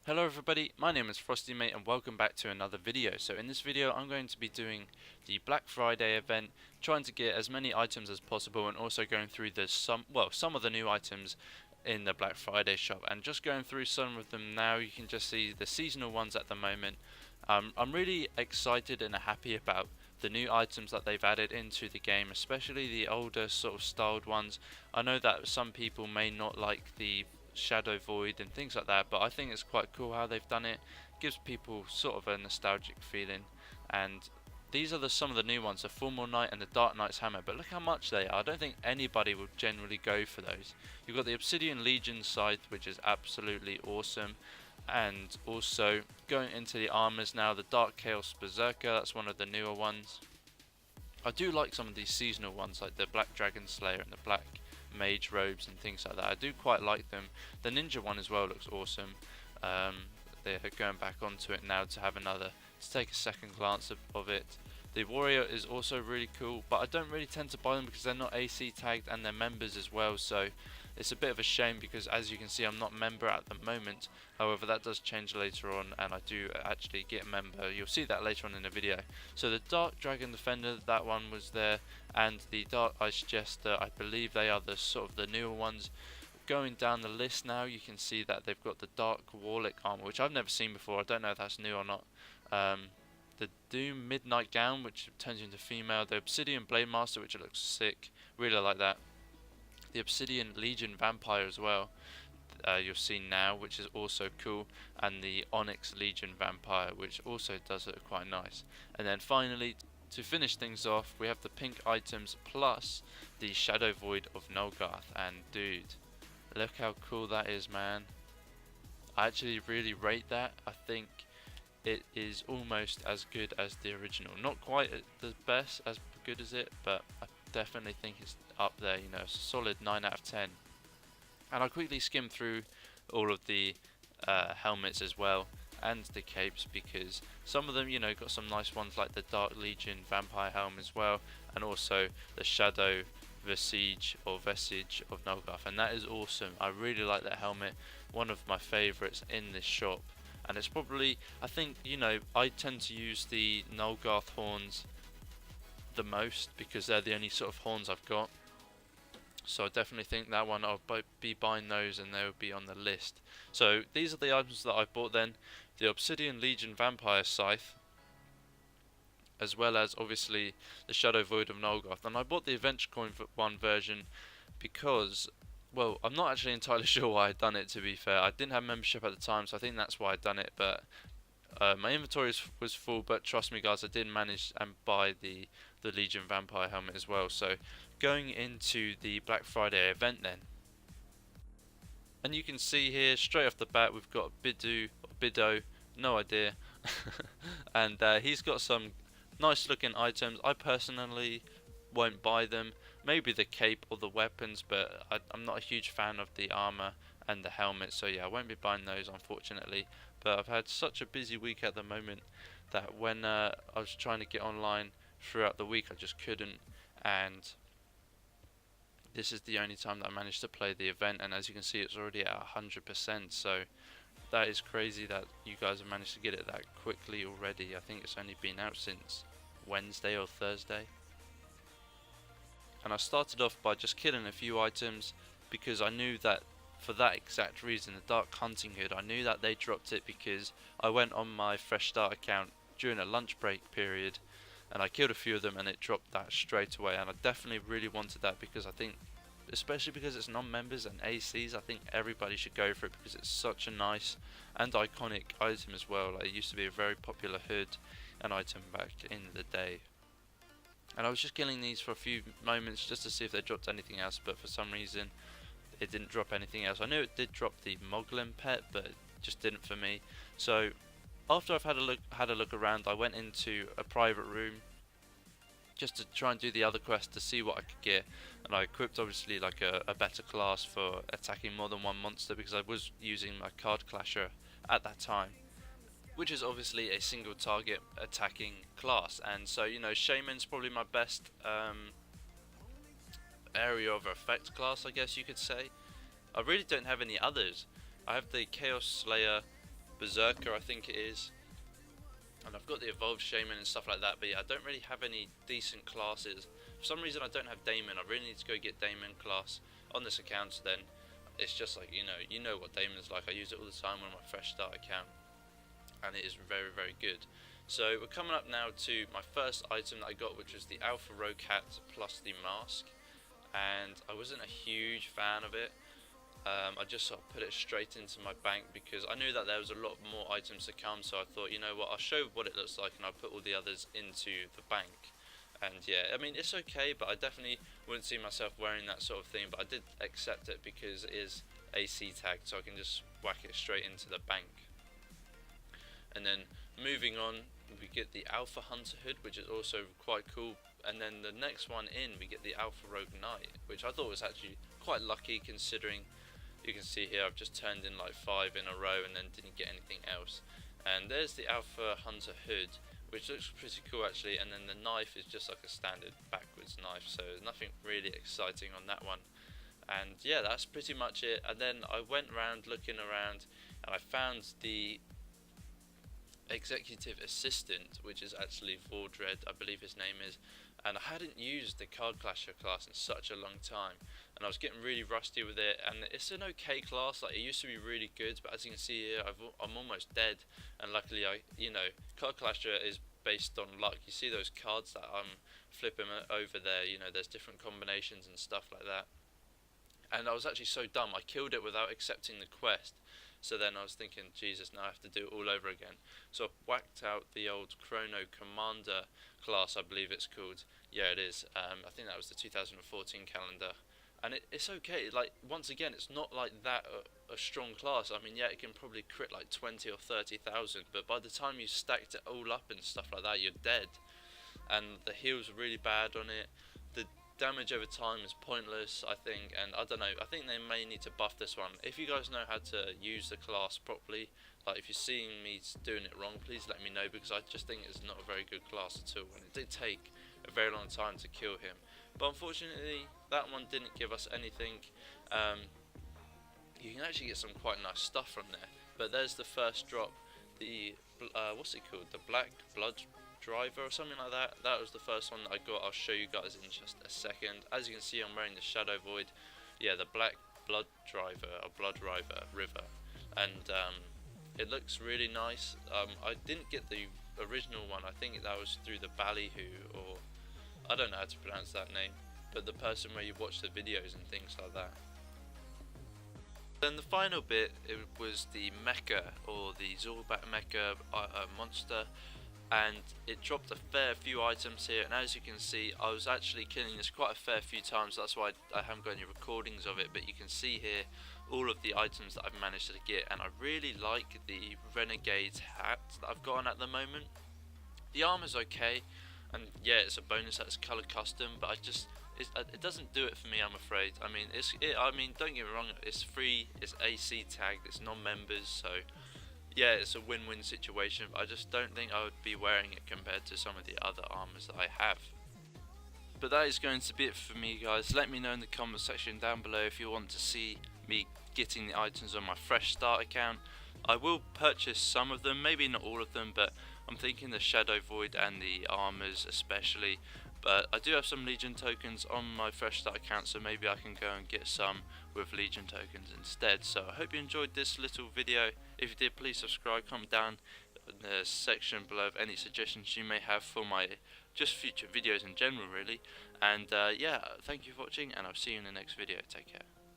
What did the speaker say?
Hello everybody, my name is FrostyMate and welcome back to another video. So in this video I'm going to be doing the Black Friday event, trying to get as many items as possible and also going through some of the new items in the Black Friday shop, and just going through some of them now. You can just see the seasonal ones at the moment. I'm really excited and happy about the new items that they've added into the game, especially the older sort of styled ones. I know that some people may not like the Shadow Void and things like that, but I think it's quite cool how they've done it. Gives people sort of a nostalgic feeling. And these are some of the new ones, the Full Moon Knight and the Dark Knight's Hammer, but look how much they are. I don't think anybody would generally go for those. You've got the Obsidian Legion Scythe, which is absolutely awesome. And also going into the armors now, the Dark Chaos Berserker, that's one of the newer ones. I do like some of these seasonal ones, like the Black Dragon Slayer and the Black Mage robes and things like that. I do quite like them. The Ninja one as well looks awesome. They're going back onto it now to take a second glance of it. The Warrior is also really cool, but I don't really tend to buy them because they're not AC tagged and they're members as well, so it's a bit of a shame because, as you can see, I'm not a member at the moment. However, that does change later on and I do actually get a member. You'll see that later on in the video. So the Dark Dragon Defender, that one was there, and the Dark Ice Jester, I believe they are the sort of the newer ones. Going down the list now, you can see that they've got the Dark Warlick armor, which I've never seen before. I don't know if that's new or not. The Doom Midnight Gown, which turns you into female. The Obsidian Blade Master, which looks sick. Really like that. The Obsidian Legion Vampire as well. You'll see now, which is also cool, and the Onyx Legion Vampire, which also does look quite nice. And then finally, to finish things off, we have the pink items plus the Shadow Void of Nolgarth. And dude, look how cool that is, man. I actually really rate that. I think it is almost as good as the original. Not quite the best, as good as it, but I definitely think it's up there. You know, it's a solid 9 out of 10. And I quickly skimmed through all of the helmets as well, and the capes, because some of them, you know, got some nice ones like the Dark Legion Vampire helm as well, and also the Shadow Vestige of Nolgarth, and that is awesome. I really like that helmet, one of my favourites in this shop. And it's probably, I think, you know, I tend to use the Nolgarth horns the most because they're the only sort of horns I've got. So I definitely think that one, I'll be buying those and they will be on the list. So these are the items that I bought then. The Obsidian Legion Vampire Scythe, as well as obviously the Shadow Void of Nolgarth. And I bought the Adventure Coin one version because, well, I'm not actually entirely sure why I'd done it, to be fair. I didn't have membership at the time, so I think that's why I'd done it. But my inventory was full, but trust me guys, I did manage and buy the Legion Vampire helmet as well. So going into the Black Friday event then, and you can see here straight off the bat we've got Bido, no idea, and he's got some nice looking items. I personally won't buy them, maybe the cape or the weapons, but I'm not a huge fan of the armor and the helmet, so yeah, I won't be buying those unfortunately. But I've had such a busy week at the moment that when I was trying to get online throughout the week, I just couldn't, and this is the only time that I managed to play the event, and as you can see it's already at 100%, so that is crazy that you guys have managed to get it that quickly already. I think it's only been out since Wednesday or Thursday. And I started off by just killing a few items because I knew that for that exact reason, the Dark Hunting Hood, I knew that they dropped it because I went on my Fresh Start account during a lunch break period and I killed a few of them and it dropped that straight away, and I definitely really wanted that because I think, especially because it's non-members and ACs, I think everybody should go for it because it's such a nice and iconic item as well. Like, it used to be a very popular hood and item back in the day. And I was just killing these for a few moments just to see if they dropped anything else, but for some reason it didn't drop anything else. I knew it did drop the Moglin pet, but it just didn't for me. So after I've had a look around, I went into a private room just to try and do the other quest to see what I could get, and I equipped obviously like a better class for attacking more than one monster because I was using my Card Clasher at that time, which is obviously a single target attacking class. And so, you know, Shaman's probably my best area of effect class, I guess you could say. I really don't have any others. I have the Chaos Slayer Berserker, I think it is. And I've got the Evolved Shaman and stuff like that, but yeah, I don't really have any decent classes. For some reason I don't have Daemon. I really need to go get Daemon class on this account, so then it's just like, you know what Daemon is like. I use it all the time on my fresh start account, and it is very, very good. So we're coming up now to my first item that I got, which was the Alpha Rogue Hat plus the mask, and I wasn't a huge fan of it. I just sort of put it straight into my bank because I knew that there was a lot more items to come, so I thought, you know what, I'll show what it looks like and I'll put all the others into the bank. And yeah, I mean, it's okay, but I definitely wouldn't see myself wearing that sort of thing, but I did accept it because it is AC tagged, so I can just whack it straight into the bank. And then moving on, we get the Alpha Hunter Hood, which is also quite cool. And then the next one in, we get the Alpha Rogue Knight, which I thought was actually quite lucky considering, you can see here, I've just turned in like 5 in a row and then didn't get anything else. And there's the Alpha Hunter Hood, which looks pretty cool actually, and then the knife is just like a standard backwards knife, so nothing really exciting on that one. And yeah, that's pretty much it. And then I went around looking around and I found the Executive Assistant, which is actually Vordred, I believe his name is, and I hadn't used the Card Clasher class in such a long time, and I was getting really rusty with it, and it's an okay class. Like, it used to be really good, but as you can see here, I'm almost dead, and luckily Card Clasher is based on luck. You see those cards that I'm flipping over there, there's different combinations and stuff like that, and I was actually so dumb, I killed it without accepting the quest. So then I was thinking, Jesus, now I have to do it all over again. So I whacked out the old Chrono Commander class, I believe it's called. Yeah, it is. I think that was the 2014 calendar. And it's okay. Like, once again, it's not like that a strong class. I mean, yeah, it can probably crit like 20 or 30,000, but by the time you stacked it all up and stuff like that, you're dead. And the heals are really bad on it. The damage over time is pointless, I think, and I don't know, I think they may need to buff this one. If you guys know how to use the class properly, like if you're seeing me doing it wrong, please let me know, because I just think it's not a very good class at all, and it did take a very long time to kill him. But unfortunately, that one didn't give us anything. You can actually get some quite nice stuff from there, but there's the first drop, the, what's it called, the Black Blood Driver or something like that. That was the first one that I got. I'll show you guys in just a second. As you can see, I'm wearing the Shadow Void. Yeah, the Black Blood Driver or Blood River, and it looks really nice. I didn't get the original one. I think that was through the Ballyhoo, or I don't know how to pronounce that name, but the person where you watch the videos and things like that. Then the final bit, it was the Mecha, or the Zorbat Mecha monster, and it dropped a fair few items here, and as you can see, I was actually killing this quite a fair few times. That's why I haven't got any recordings of it, but you can see here all of the items that I've managed to get, and I really like the Renegade hat that I've got on at the moment. The armor's okay, and yeah, it's a bonus that's color custom, but it doesn't do it for me, I'm afraid. I mean, don't get me wrong, it's free, it's AC tagged, it's non-members, so yeah, it's a win-win situation, but I just don't think I would be wearing it compared to some of the other armors that I have. But that is going to be it for me, guys. Let me know in the comment section down below if you want to see me getting the items on my fresh start account. I will purchase some of them, maybe not all of them, but I'm thinking the Shadow Void and the armors especially. But I do have some Legion tokens on my fresh start account, so maybe I can go and get some with Legion tokens instead. So I hope you enjoyed this little video. If you did, please subscribe, comment down in the section below of any suggestions you may have for my just future videos in general, really. And yeah, thank you for watching, and I'll see you in the next video. Take care.